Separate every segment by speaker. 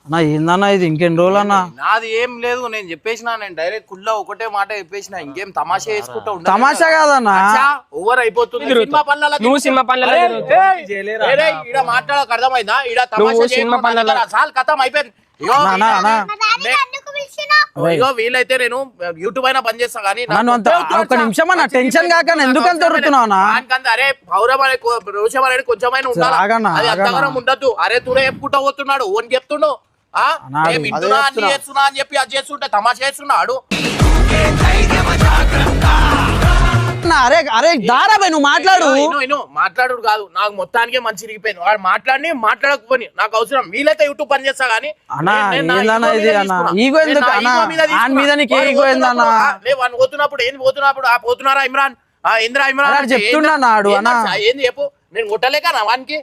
Speaker 1: అన్నా ఏందన్నా ఇది ఇంకెన్ని రోజులు అన్నా?
Speaker 2: నాది ఏం లేదు, నేను చెప్పేసిన, నేను డైరెక్ట్ కుళ్ళ ఒకటే మాట చెప్పేసిన, ఇంకేం తమాషా చేసుకుంటా ఉంటా.
Speaker 1: తమాషా కాదన్నా,
Speaker 2: ఓవర్ అయిపోతుంది.
Speaker 3: నువ్వు సినిమా పనులలో
Speaker 2: ఈడ మాట్లాడక అర్థమైందా? ఈడ తమాషా
Speaker 3: సినిమా పనులలో
Speaker 2: చాలు, కథం అయిపోయింది. ఇగో వీలైతే నేను యూట్యూబ్ అయినా బంద్ చేస్తా కానీ
Speaker 1: ఒక నిమిషం అన్న టెన్షన్ కాక ఎందుకని దొరుకుతున్నావునా?
Speaker 2: అరే పౌరం అనే రోషం అనేది కొంచెమైనా ఉండాలి, అది అంతగానం ఉండద్దు. అరే తుడే చెప్పుకుంటా పోతున్నాడు, ఓన్ చెప్తుండు నేను ఇంటున్నా అన్ని చేస్తున్నా అని చెప్పి అది చేస్తుంటే తమాషా చేస్తున్నాడు.
Speaker 1: అరే అరే దారాబాయ్ నువ్వు మాట్లాడు.
Speaker 2: మాట్లాడు కాదు, నాకు మొత్తానికే మంచి ఇరిగిపోయింది. వాడు మాట్లాడి మాట్లాడకపోయి నాకు అవసరం. వీలైతే యూట్యూబ్ పని చేస్తా గానీ
Speaker 1: ఈగో ఎందుకు మీద నీకు ఈగో ఏందన్నా?
Speaker 2: వాడిని పోతున్నప్పుడు ఏంది పోతున్నప్పుడు పోతున్నారా ఇమ్రాన్ ఇంద్రా ఇమ్రాన్
Speaker 1: చెప్తున్నాడు అన్న,
Speaker 2: ఏంది చెప్పు. నేను కొట్టలేక నా వానికి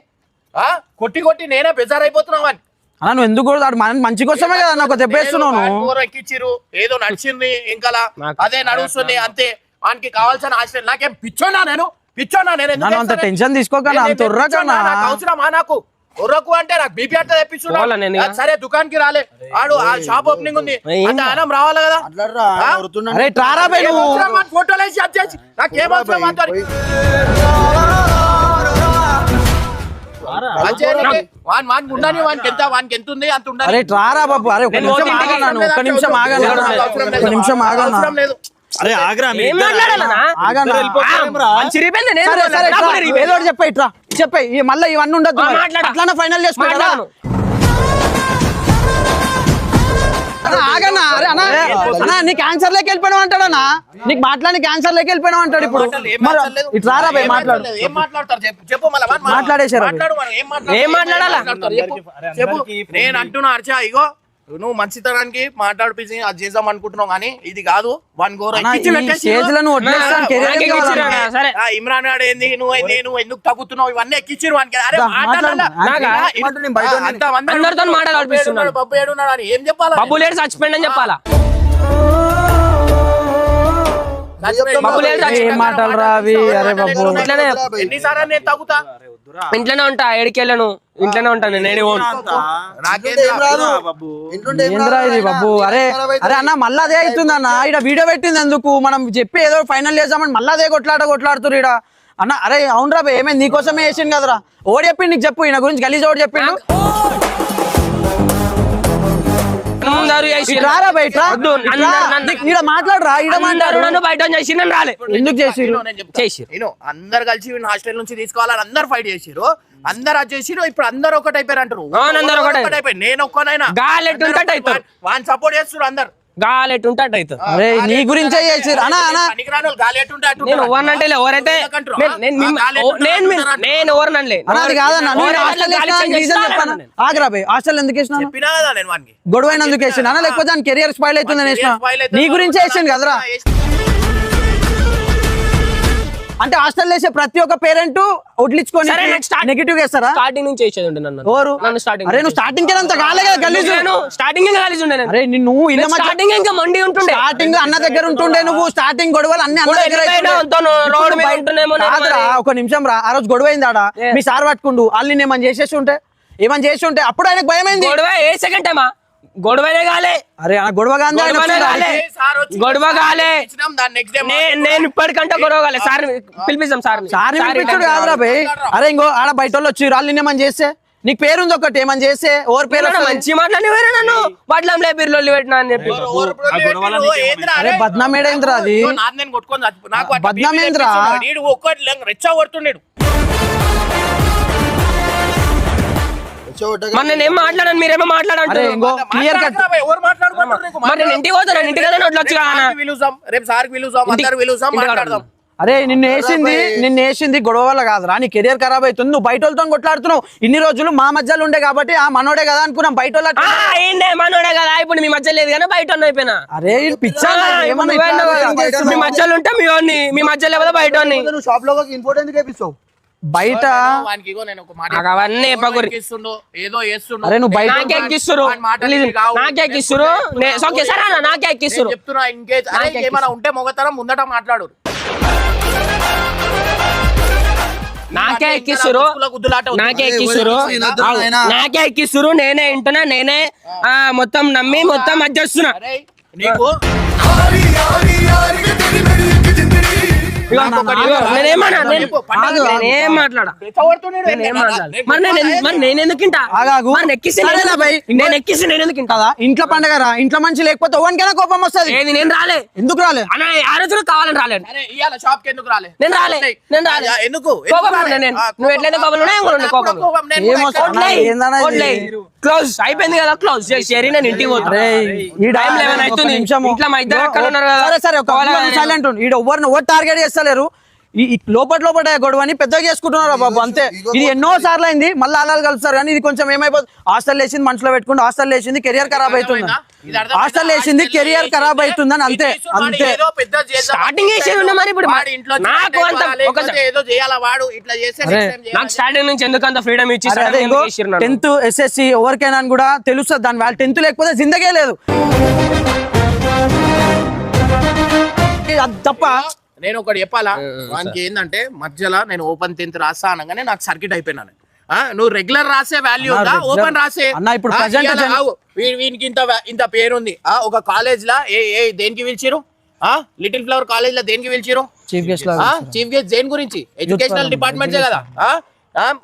Speaker 2: కొట్టి కొట్టి నేనే బెజారైపోతున్నా వానికి.
Speaker 1: అన్న నువ్వు ఎందుకు మంచి కోసమే కదా ఒక తెప్పేస్తున్నావు.
Speaker 2: ఎక్కిచ్చిరు, ఏదో నడిచింది, ఇంకా అదే నడుస్తుంది అంతే. వానికి కావాల్సిన ఆశ్రయం. నాకేం పిచ్చోనా నేను
Speaker 1: అంత టెన్షన్ తీసుకోకన్నా, అంత ఉర్రకన్నా.
Speaker 2: అవసరమా నాకు ఉర్రకు అంటే నాకు బీపీ అట్లా తెప్పిస్తున్నా. సరే దుకాణానికి రాలే, ఆడు ఆ షాప్ ఓపెనింగ్ ఉంది అంటే ఆనం రావాలి కదా. ఫోటోలు వేసి వచ్చేసి నాకేం అవసరం వానికి ఎంత ఉంది అంత ఉండాలి.
Speaker 1: అరే ట్రారా బాబు, అరే ఒక నిమిషం ఆగను.
Speaker 2: లేదు
Speaker 1: అరే చెప్పే ఇట్రా చెప్పే, మళ్ళీ ఇవన్నీ ఉండదు. అట్లానే ఫైనల్ చేసుకుంటా. ఆగన్నా, అరే అన్నా అన్నా నీ క్యాన్సర్ లోకి వెళ్ళిపోయినావు అంటాడన్నా, నీకు మాట్లాడి క్యాన్సర్ లోకి వెళ్ళిపోయినావు అంటాడు. ఇప్పుడు ఇట్రారా బాయ్ మాట్లాడు.
Speaker 2: ఏం మాట్లాడతారు చెప్పు.
Speaker 1: మాట్లాడేశారు.
Speaker 3: ఏం మాట్లాడాలా
Speaker 2: చెప్పు. నేను అంటున్నా హర్ష, ఇగో నువ్వు మంచితనానికి మాట్లాడిపించి అది చేద్దాం అనుకుంటున్నావు కానీ ఇది కాదు. వన్ గోర్ ఇమ్రాన్ గాడు ఏంది, నువ్వు ఎందుకు తగ్గుతున్నావు, ఇవన్నీ ఎక్కిచ్చిరు వానికి. బబ్బు ఏడున్నాడు అని ఏం చెప్పాలి?
Speaker 3: బబ్బు లేడు చచ్చిపోయింది అని చెప్పాలా?
Speaker 1: మాటలు రావి. అరే బాబు
Speaker 2: ఎన్నిసార్లు నేను తగ్గుతా?
Speaker 3: ఇంట్లోనే ఉంటా, ఏడికెళ్ళను, ఇంట్లోనే ఉంటాను నేను.
Speaker 1: ఏంద్రా ఇది బాబు? అరే అరే అన్న మళ్ళీ అదే అవుతుంది అన్న. ఇక్కడ వీడియో పెట్టింది ఎందుకు? మనం చెప్పి ఏదో ఫైనల్ చేద్దామని మళ్ళీ అదే కొట్లాడుతున్నారు ఇక్కడ అన్న. అరే అవునరా బే, ఏమైంది? నీకోసమే వేసింది కదరా. ఓడి చెప్పింది నీకు చెప్పు, ఈయన గురించి గలీజ్ ఓడి చెప్పిండు. మాట్లాడరా, ఎందుకు చేసిరు?
Speaker 2: అందరు కలిసి హాస్టల్ నుంచి తీసుకోవాలని అందరు ఫైట్ చేసిరు, అందరు అది చేసిరు. ఇప్పుడు అందరు ఒకటి అయిపోయారు అంటారు. నేను ఒక్కనైనా వాడిని సపోర్ట్ చేస్తున్నారు అందరు.
Speaker 1: అరే నీ గురించే చేసిరు అన్న.
Speaker 3: నేను ఎవరినంటే ఎవరైతే నేను ఎవరినంటే
Speaker 1: అది కాదన్నా. ఆగ్రా బే, హాస్టల్ ఎందుకు వేసినా? గొడవ ఎందుకు వేసిండు అన్న? లేకపోతే దాని కెరియర్ స్పాయిల్ అవుతుందని వేసిన? నీ గురించే వేసిండు కదరా. అంటే హాస్టల్ వేసే ప్రతి ఒక్క పేరెంట్ వడ్లించుకొని నెగిటివ్ వేస్తారా?
Speaker 3: స్టార్టింగ్ నుంచి వేసేది ఉండే నన్ను.
Speaker 1: అరే నువ్వు స్టార్టింగ్ అంత కాలే కదా గలీజు.
Speaker 3: స్టార్టింగ్ గలీజు ఉండే.
Speaker 1: అరే నువ్వు
Speaker 3: స్టార్టింగ్ ఇంకా మండి ఉంటుండే.
Speaker 1: స్టార్టింగ్ అన్న దగ్గర ఉంటుండే. నువ్వు స్టార్టింగ్ గొడవలు అన్ని అన్న దగ్గర. ఒక నిమిషం రా, ఆ రోజు గొడవ అయింది ఆడ, మీ సార్ పట్టుకుండు, వాళ్ళు ఏమని చేసేసి ఉంటే అప్పుడు ఆయనకు భయమైంది.
Speaker 3: గొడవ ఏ సెకండ్ టైమా? గొడవనే కాలే.
Speaker 1: అరే గొడవ గొడవ కాలే.
Speaker 3: నేను ఇప్పటికంటే గొడవ కాలే. సార్ పిలిపిస్తాం.
Speaker 1: సార్ పిలిపించుడు కాదురా బే. అరే ఇంకో ఆడ బయట వాళ్ళు వచ్చి వాళ్ళు ఏమని చేస్తే నీకు పేరుంది ఒకటి, ఏమని చేస్తే ఓవర్ పేరు
Speaker 3: మంచి మాట్లాడి నన్ను వాటిలో బిర్లొల్లి పెట్టినా అని చెప్పి.
Speaker 1: అరే బద్నామేడేంద్రా అది? బద్నామేంద్రా
Speaker 2: రెచ్చగొడుతున్నాడు.
Speaker 3: మరి నేను ఏం మాట్లాడాను, మీరేమో మాట్లాడంటారు. నేను ఇంటికి పోతాను, ఇంటికి
Speaker 1: అరే నిన్ను వేసింది గొడవ వల్ల కాదురా, నీ కెరియర్ ఖరాబ్ అవుతుంది. నువ్వు బయట వాళ్ళతో కొట్లాడుతున్నావు. ఇన్ని రోజులు మా మధ్యలో ఉండే కాబట్టి ఆ మనోడే కదా అనుకున్నాం. బయట
Speaker 3: మనోడే కదా, ఇప్పుడు మీ మధ్య లేదు కానీ బయట అయిపోయినా.
Speaker 1: అరే పిచ్చా,
Speaker 3: మీ మధ్యలో ఉంటే మీ మధ్య లేకపోతే బయట
Speaker 1: షాప్ లో ఇంపోర్ట్ ఎందుకు వేపిస్తావు? బయట
Speaker 3: అవన్నీ
Speaker 2: ఏదో
Speaker 1: అరే నువ్వు బయట
Speaker 2: చెప్తున్నా. ఇంకేమైనా ఉంటే మొగతరం ముందట మాట్లాడు.
Speaker 3: నాకే ఎక్కిస్తురు నాకే ఎక్కిస్తురు నాకే ఎక్కిస్తురు నేనే వింటున్నా నేనే మొత్తం నమ్మి మొత్తం అది చేస్తున్నా
Speaker 2: నీకు
Speaker 3: నేనేం మాట్లాడా మరి నేనెందుకు ఇంటా
Speaker 1: ఆగాగు.
Speaker 3: మరి ఎక్కిస్తే
Speaker 1: సరేనా భయ్?
Speaker 3: నేను ఎక్కిస్తే నేను ఎందుకు ఇంటా
Speaker 1: కదా ఇంట్లో పండగ రా, ఇంట్లో మంచి లేకపోతే ఎవరికైనా కోపం వస్తుంది.
Speaker 3: ఏది నేను రాలే
Speaker 1: ఎందుకు రాలే?
Speaker 3: అన్న ఆ రోజు కావాలని రాలేదు
Speaker 2: అరే ఇయాల షాప్ కి ఎందుకు రాలే?
Speaker 3: నేను రాలే
Speaker 2: ఎందుకు
Speaker 3: కోపం ఉండే నేను నువ్వు ఎట్లయినా కోపం ఉన్నా క్లోజ్ అయిపోయింది కదా క్లోజ్ చేసి నేను ఇంటికి పోతా టైం 11 అవుతుంది ఇంట్లో మా ఇద్దరు అక్కడ ఉన్నారు కదా
Speaker 1: సరే సరే సైలెంట్ ఈడ ఎవరు టార్గెట్ చేస్తలేరు. ఈ లోపల గొడవని పెద్దగా చేసుకుంటున్నారు బాబు అంతే. ఇది ఎన్నో సార్లు అయింది, మళ్ళీ అలాగే కలుస్తారు కానీ ఇది కొంచెం ఏమైపోతుంది. హాస్టల్ వేసింది మనసులో పెట్టుకుంటే హాస్టల్ వేసింది కెరియర్ ఖరాబ్ అవుతుంది, హాస్టల్ వేసింది కెరియర్ ఖరాబ్ అవుతుందని అంతే అంతే.
Speaker 3: స్టార్టింగ్ చేసేది ఉండే మరి ఇప్పుడు నాకు అంత
Speaker 2: ఏదో చేయాలా వాడు ఇట్లా చేస్తే
Speaker 3: నాకు స్టార్టింగ్ నుంచి ఎందుకు అంత ఫ్రీడమ్ ఇచ్చి
Speaker 1: 10th SSC ఎవరికైనా కూడా తెలుస్తుంది దాని వాళ్ళు 10th లేకపోతే జిందగే లేదు అది తప్ప.
Speaker 2: నేను ఒకటి చెప్పాలా వానికి ఏంటంటే మధ్యలో నేను ఓపెన్ 10th రాస్తా అనగానే నాకు సర్కిట్ అయిపోయినాను. నువ్వు రెగ్యులర్ రాసే వాల్యూ ఉందా ఓపెన్ రాసే
Speaker 1: అన్న ఇప్పుడు
Speaker 2: వీనికి ఇంత పేరుంది ఒక కాలేజ్ లా దేనికి పిలిచిరు లిటిల్ ఫ్లవర్ కాలేజ్ లో దేనికి పిలిచిరు
Speaker 1: చీఫ్
Speaker 2: గెస్ట్ దేని గురించి ఎడ్యుకేషనల్ డిపార్ట్మెంట్ కదా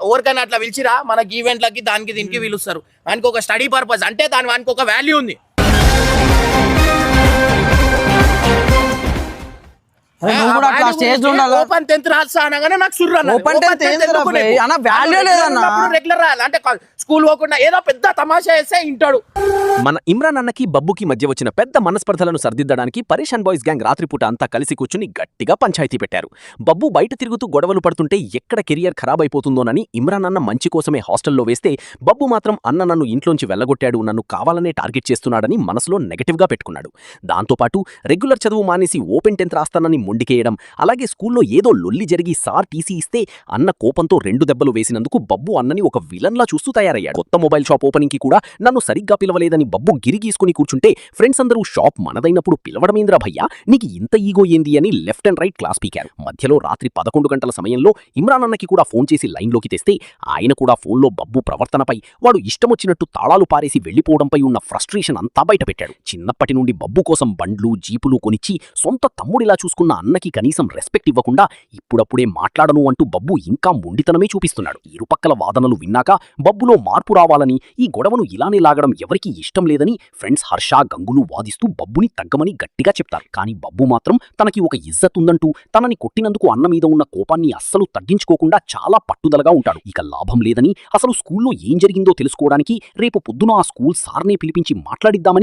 Speaker 2: ఎవరికైనా అట్లా పిలిచిరా మనకి ఈవెంట్లకి దానికి దీనికి పిలుస్తారు వానికి ఒక స్టడీ పర్పస్ అంటే వానికి ఒక వాల్యూ ఉంది. ఓపెన్ 10th రాస్తా అనగానే నాకు రెగ్యులర్ రాయాలి అంటే స్కూల్ పోకుండా ఏదో పెద్ద తమాషా చేస్తే ఇంటాడు.
Speaker 4: మన ఇమ్రాన్ అన్నకి బబ్బుకి మధ్య వచ్చిన పెద్ద మనస్పర్ధలను సర్దిద్దడానికి పరేషాన్ బాయ్స్ గ్యాంగ్ రాత్రిపూట అంతా కలిసి కూర్చుని గట్టిగా పంచాయతీ పెట్టారు. బబ్బు బయట తిరుగుతూ గొడవలు పడుతుంటే ఎక్కడ కెరియర్ ఖరాబ్ అయిపోతుందోనని ఇమ్రాన్ అన్న మంచి కోసమే హాస్టల్లో వేస్తే బబ్బు మాత్రం అన్న నన్ను ఇంట్లోంచి వెళ్ళగొట్టాడు, నన్ను కావాలనే టార్గెట్ చేస్తున్నాడని మనసులో నెగటివ్గా పెట్టుకున్నాడు. దాంతోపాటు రెగ్యులర్ చదువు మానేసి ఓపెన్ 10th రాస్తానని మొండికేయడం, అలాగే స్కూల్లో ఏదో లొల్లి జరిగి సార్ టీసీ ఇస్తే అన్న కోపంతో 2 దెబ్బలు వేసినందుకు బబ్బు అన్నని ఒక విలన్లా చూస్తూ తయారయ్యాడు. కొత్త మొబైల్ షాప్ ఓపెనింగ్ కి కూడా నన్ను సరిగ్గా పిలవలేదని బబ్బు గిరిగీసుకుని కూర్చుంటే ఫ్రెండ్స్ అందరూ షాప్ మనదైనప్పుడు పిలవడమేంద్రా భయ్యా నీకు ఇంత ఈగో ఏంది అని లెఫ్ట్ అండ్ రైట్ క్లాస్ పీకారు. మధ్యలో రాత్రి 11 గంటల సమయంలో ఇమ్రాన్ అన్నకి కూడా ఫోన్ చేసి లైన్లోకి తెస్తే ఆయన కూడా ఫోన్లో బబ్బు ప్రవర్తనపై వాడు ఇష్టమొచ్చినట్టు తాళాలు పారేసి వెళ్లిపోవడంపై ఉన్న ఫ్రస్ట్రేషన్ అంతా బయటపెట్టాడు. చిన్నప్పటి నుండి బబ్బు కోసం బండ్లు జీపులు కొనిచ్చి సొంత తమ్ముడిలా చూసుకున్న అన్నకి కనీసం రెస్పెక్ట్ ఇవ్వకుండా ఇప్పుడప్పుడే మాట్లాడను అంటూ బబ్బు ఇంకా మొండితనమే చూపిస్తున్నాడు. ఇరుపక్కల వాదనలు విన్నాక బబ్బులో మార్పు రావాలని, ఈ గొడవను ఇలానే లాగడం ఎవరికీ ఇష్టం లేదని ఫ్రెండ్స్ హర్ష గంగులు వాదిస్తూ బబ్బుని తగ్గమని గట్టిగా చెప్తారు. కానీ బబ్బు మాత్రం తనకి ఒక ఇజ్జత్ ఉందంటూ తనని కొట్టినందుకు అన్న మీద ఉన్న కోపాన్ని అస్సలు తగ్గించుకోకుండా చాలా పట్టుదలగా ఉంటాడు. ఇక లాభం లేదని అసలు స్కూల్లో ఏం జరిగిందో తెలుసుకోవడానికి రేపు పొద్దున ఆ స్కూల్ సార్నే పిలిపించి మాట్లాడిద్దామని